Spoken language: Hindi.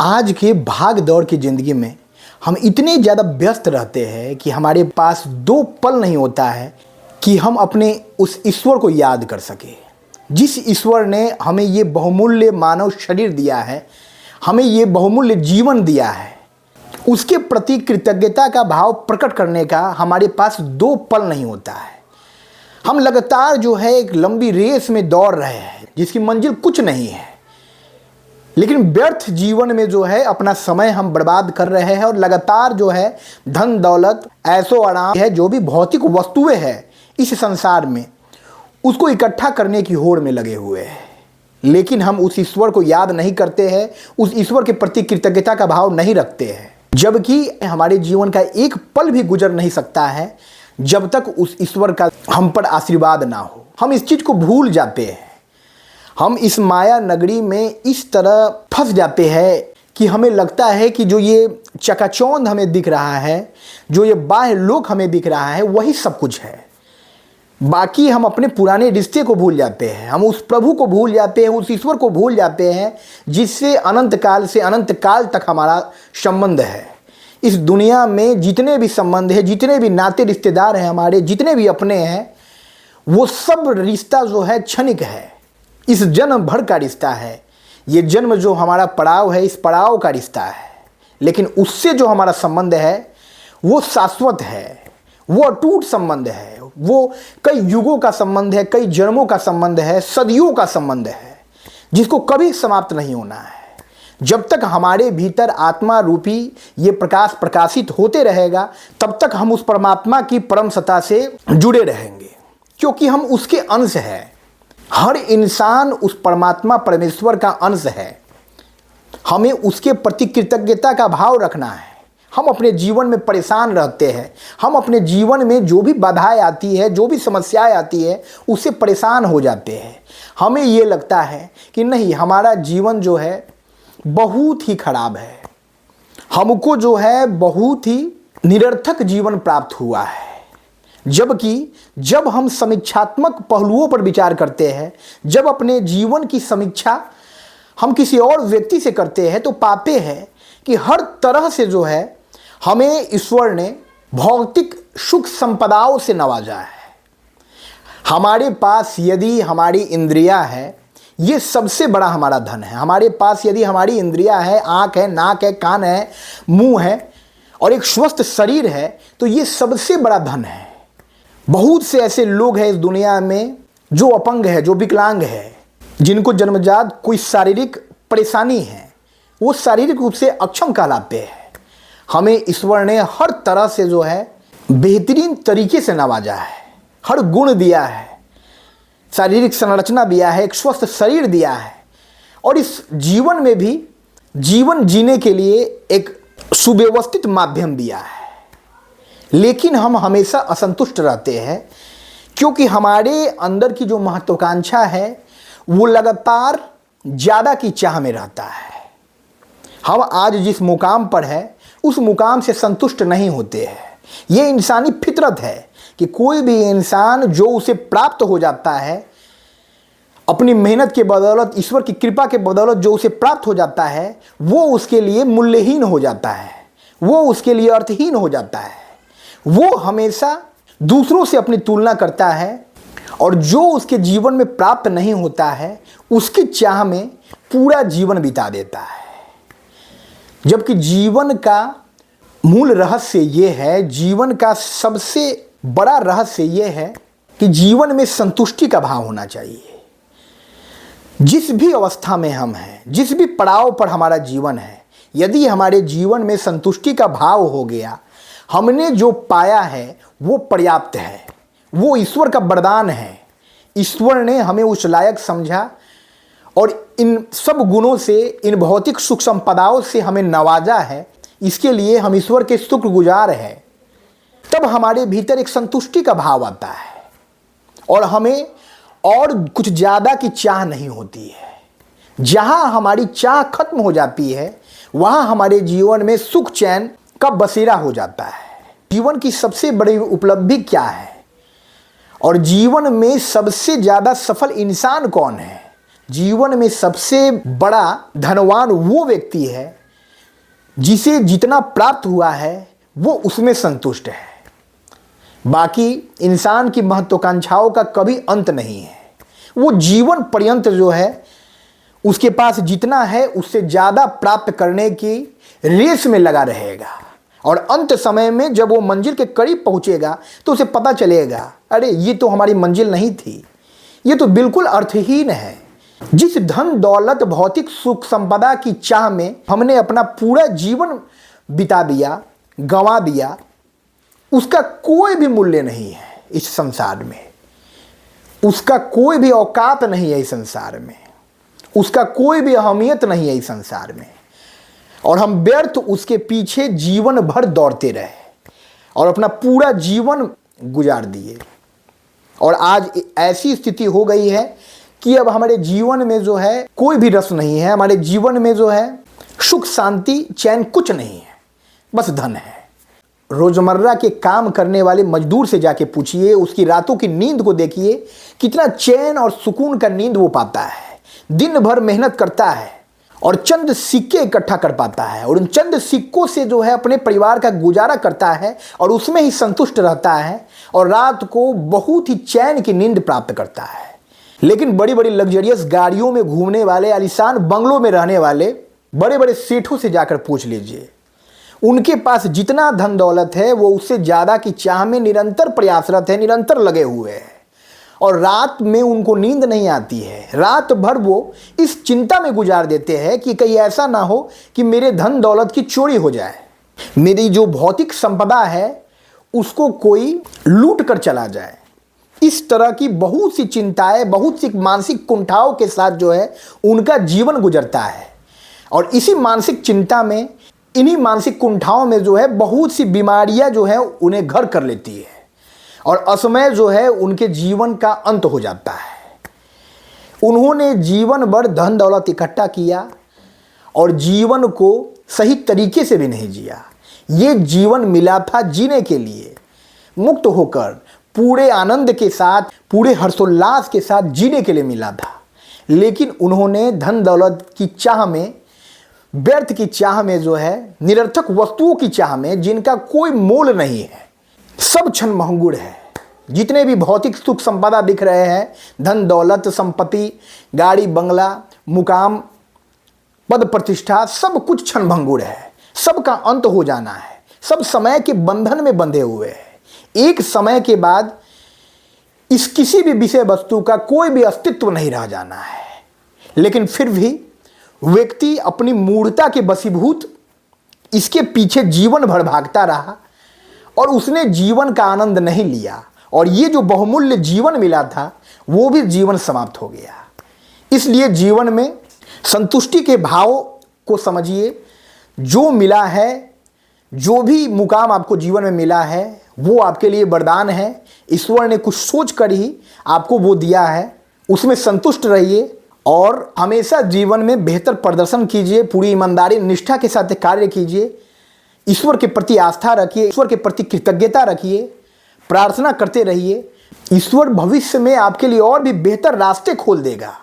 आज के भाग दौड़ की ज़िंदगी में हम इतने ज़्यादा व्यस्त रहते हैं कि हमारे पास दो पल नहीं होता है कि हम अपने उस ईश्वर को याद कर सके, जिस ईश्वर ने हमें ये बहुमूल्य मानव शरीर दिया है, हमें ये बहुमूल्य जीवन दिया है। उसके प्रति कृतज्ञता का भाव प्रकट करने का हमारे पास दो पल नहीं होता है। हम लगातार जो है एक लंबी रेस में दौड़ रहे हैं जिसकी मंजिल कुछ नहीं है, लेकिन व्यर्थ जीवन में जो है अपना समय हम बर्बाद कर रहे हैं और लगातार जो है धन दौलत ऐसो आराम है, जो भी भौतिक वस्तुएं हैं इस संसार में, उसको इकट्ठा करने की होड़ में लगे हुए हैं। लेकिन हम उस ईश्वर को याद नहीं करते हैं, उस ईश्वर के प्रति कृतज्ञता का भाव नहीं रखते हैं। जबकि हमारे जीवन का एक पल भी गुजर नहीं सकता है जब तक उस ईश्वर का हम पर आशीर्वाद ना हो। हम इस चीज़ को भूल जाते हैं। हम इस माया नगरी में इस तरह फंस जाते हैं कि हमें लगता है कि जो ये चकाचौंध हमें दिख रहा है, जो ये बाह्य लोक हमें दिख रहा है, वही सब कुछ है। बाकी हम अपने पुराने रिश्ते को भूल जाते हैं, हम उस प्रभु को भूल जाते हैं, उस ईश्वर को भूल जाते हैं जिससे अनंत काल से अनंत काल तक हमारा संबंध है। इस दुनिया में जितने भी संबंध हैं, जितने भी नाते रिश्तेदार हैं हमारे, जितने भी अपने हैं, वो सब रिश्ता जो है क्षणिक है। इस जन्म भर का रिश्ता है। ये जन्म जो हमारा पड़ाव है, इस पड़ाव का रिश्ता है। लेकिन उससे जो हमारा संबंध है वो शाश्वत है, वो अटूट संबंध है, वो कई युगों का संबंध है, कई जन्मों का संबंध है, सदियों का संबंध है, जिसको कभी समाप्त नहीं होना है। जब तक हमारे भीतर आत्मा रूपी ये प्रकाश प्रकाशित होते रहेगा, तब तक हम उस परमात्मा की परम सत्ता से जुड़े रहेंगे, क्योंकि हम उसके अंश हैं। हर इंसान उस परमात्मा परमेश्वर का अंश है। हमें उसके प्रति कृतज्ञता का भाव रखना है। हम अपने जीवन में परेशान रहते हैं, हम अपने जीवन में जो भी बाधाएं आती है, जो भी समस्याएं आती है, उससे परेशान हो जाते हैं। हमें ये लगता है कि नहीं, हमारा जीवन जो है बहुत ही खराब है, हमको जो है बहुत ही निरर्थक जीवन प्राप्त हुआ है। जबकि जब हम समीक्षात्मक पहलुओं पर विचार करते हैं, जब अपने जीवन की समीक्षा हम किसी और व्यक्ति से करते हैं, तो पाते हैं कि हर तरह से जो है हमें ईश्वर ने भौतिक सुख संपदाओं से नवाजा है। हमारे पास यदि हमारी इंद्रियां है, ये सबसे बड़ा हमारा धन है। हमारे पास यदि हमारी इंद्रियां है, आँख है, नाक है, कान है, मुंह है और एक स्वस्थ शरीर है, तो ये सबसे बड़ा धन है। बहुत से ऐसे लोग हैं इस दुनिया में जो अपंग है, जो विकलांग है, जिनको जन्मजात कोई शारीरिक परेशानी है, वो शारीरिक रूप से अक्षम कहलाते हैं। हमें ईश्वर ने हर तरह से जो है बेहतरीन तरीके से नवाजा है, हर गुण दिया है, शारीरिक संरचना दिया है, एक स्वस्थ शरीर दिया है, और इस जीवन में भी जीवन जीने के लिए एक सुव्यवस्थित माध्यम दिया है। लेकिन हम हमेशा असंतुष्ट रहते हैं, क्योंकि हमारे अंदर की जो महत्वाकांक्षा है वो लगातार ज़्यादा की चाह में रहता है। हम आज जिस मुकाम पर है उस मुकाम से संतुष्ट नहीं होते हैं। ये इंसानी फितरत है कि कोई भी इंसान जो उसे प्राप्त हो जाता है, अपनी मेहनत के बदौलत, ईश्वर की कृपा के बदौलत जो उसे प्राप्त हो जाता है, वो उसके लिए मूल्यहीन हो जाता है, वो उसके लिए अर्थहीन हो जाता है। वो हमेशा दूसरों से अपनी तुलना करता है और जो उसके जीवन में प्राप्त नहीं होता है उसकी चाह में पूरा जीवन बिता देता है। जबकि जीवन का मूल रहस्य ये है, जीवन का सबसे बड़ा रहस्य ये है कि जीवन में संतुष्टि का भाव होना चाहिए। जिस भी अवस्था में हम हैं, जिस भी पड़ाव पर हमारा जीवन है, यदि हमारे जीवन में संतुष्टि का भाव हो गया, हमने जो पाया है वो पर्याप्त है, वो ईश्वर का वरदान है। ईश्वर ने हमें उस लायक समझा और इन सब गुणों से, इन भौतिक सुख संपदाओं से हमें नवाजा है। इसके लिए हम ईश्वर के शुक्रगुजार हैं। तब हमारे भीतर एक संतुष्टि का भाव आता है और हमें और कुछ ज़्यादा की चाह नहीं होती है। जहाँ हमारी चाह खत्म हो जाती है, वहाँ हमारे जीवन में सुख चैन का बसेरा हो जाता है। जीवन की सबसे बड़ी उपलब्धि क्या है और जीवन में सबसे ज़्यादा सफल इंसान कौन है? जीवन में सबसे बड़ा धनवान वो व्यक्ति है जिसे जितना प्राप्त हुआ है वो उसमें संतुष्ट है। बाकी इंसान की महत्वाकांक्षाओं का कभी अंत नहीं है। वो जीवन पर्यंत जो है उसके पास जितना है उससे ज़्यादा प्राप्त करने की रेस में लगा रहेगा। और अंत समय में जब वो मंजिल के करीब पहुंचेगा तो उसे पता चलेगा, अरे ये तो हमारी मंजिल नहीं थी, ये तो बिल्कुल अर्थहीन है। जिस धन दौलत भौतिक सुख संपदा की चाह में हमने अपना पूरा जीवन बिता दिया, गंवा दिया, उसका कोई भी मूल्य नहीं है इस संसार में। उसका कोई भी औकात नहीं है इस संसार में। उसका कोई भी अहमियत नहीं है इस संसार में। और हम व्यर्थ उसके पीछे जीवन भर दौड़ते रहे और अपना पूरा जीवन गुजार दिए। और आज ऐसी स्थिति हो गई है कि अब हमारे जीवन में जो है कोई भी रस नहीं है। हमारे जीवन में जो है सुख शांति चैन कुछ नहीं है, बस धन है। रोजमर्रा के काम करने वाले मजदूर से जाके पूछिए, उसकी रातों की नींद को देखिए, कितना चैन और सुकून का नींद वो पाता है। दिन भर मेहनत करता है और चंद सिक्के इकट्ठा कर पाता है और उन चंद सिक्कों से जो है अपने परिवार का गुजारा करता है और उसमें ही संतुष्ट रहता है और रात को बहुत ही चैन की नींद प्राप्त करता है। लेकिन बड़ी बड़ी लग्जरियस गाड़ियों में घूमने वाले, आलीशान बंगलों में रहने वाले बड़े बड़े सेठों से जाकर पूछ लीजिए, उनके पास जितना धन दौलत है वो उससे ज़्यादा की चाह में निरंतर प्रयासरत है, निरंतर लगे हुए हैं और रात में उनको नींद नहीं आती है। रात भर वो इस चिंता में गुजार देते हैं कि कहीं ऐसा ना हो कि मेरे धन दौलत की चोरी हो जाए, मेरी जो भौतिक संपदा है उसको कोई लूट कर चला जाए। इस तरह की बहुत सी चिंताएं, बहुत सी मानसिक कुंठाओं के साथ जो है उनका जीवन गुजरता है। और इसी मानसिक चिंता में, इन्हीं मानसिक कुंठाओं में जो है बहुत सी बीमारियां जो है उन्हें घर कर लेती है और असमय जो है उनके जीवन का अंत हो जाता है। उन्होंने जीवन भर धन दौलत इकट्ठा किया और जीवन को सही तरीके से भी नहीं जिया। ये जीवन मिला था जीने के लिए, मुक्त होकर पूरे आनंद के साथ, पूरे हर्षोल्लास के साथ जीने के लिए मिला था। लेकिन उन्होंने धन दौलत की चाह में, व्यर्थ की चाह में जो है, निरर्थक वस्तुओं की चाह में जिनका कोई मोल नहीं है, सब क्षण भंगुर है। जितने भी भौतिक सुख संपदा दिख रहे हैं, धन दौलत, संपत्ति, गाड़ी बंगला, मुकाम, पद प्रतिष्ठा, सब कुछ क्षण भंगुर है। सबका अंत हो जाना है। सब समय के बंधन में बंधे हुए हैं। एक समय के बाद इस किसी भी विषय वस्तु का कोई भी अस्तित्व नहीं रह जाना है। लेकिन फिर भी व्यक्ति अपनी मूढ़ता के वशीभूत इसके पीछे जीवन भर भागता रहा और उसने जीवन का आनंद नहीं लिया और ये जो बहुमूल्य जीवन मिला था वो भी जीवन समाप्त हो गया। इसलिए जीवन में संतुष्टि के भाव को समझिए। जो मिला है, जो भी मुकाम आपको जीवन में मिला है वो आपके लिए वरदान है। ईश्वर ने कुछ सोच कर ही आपको वो दिया है, उसमें संतुष्ट रहिए और हमेशा जीवन में बेहतर प्रदर्शन कीजिए। पूरी ईमानदारी निष्ठा के साथ कार्य कीजिए। ईश्वर के प्रति आस्था रखिए, ईश्वर के प्रति कृतज्ञता रखिए, प्रार्थना करते रहिए। ईश्वर भविष्य में आपके लिए और भी बेहतर रास्ते खोल देगा।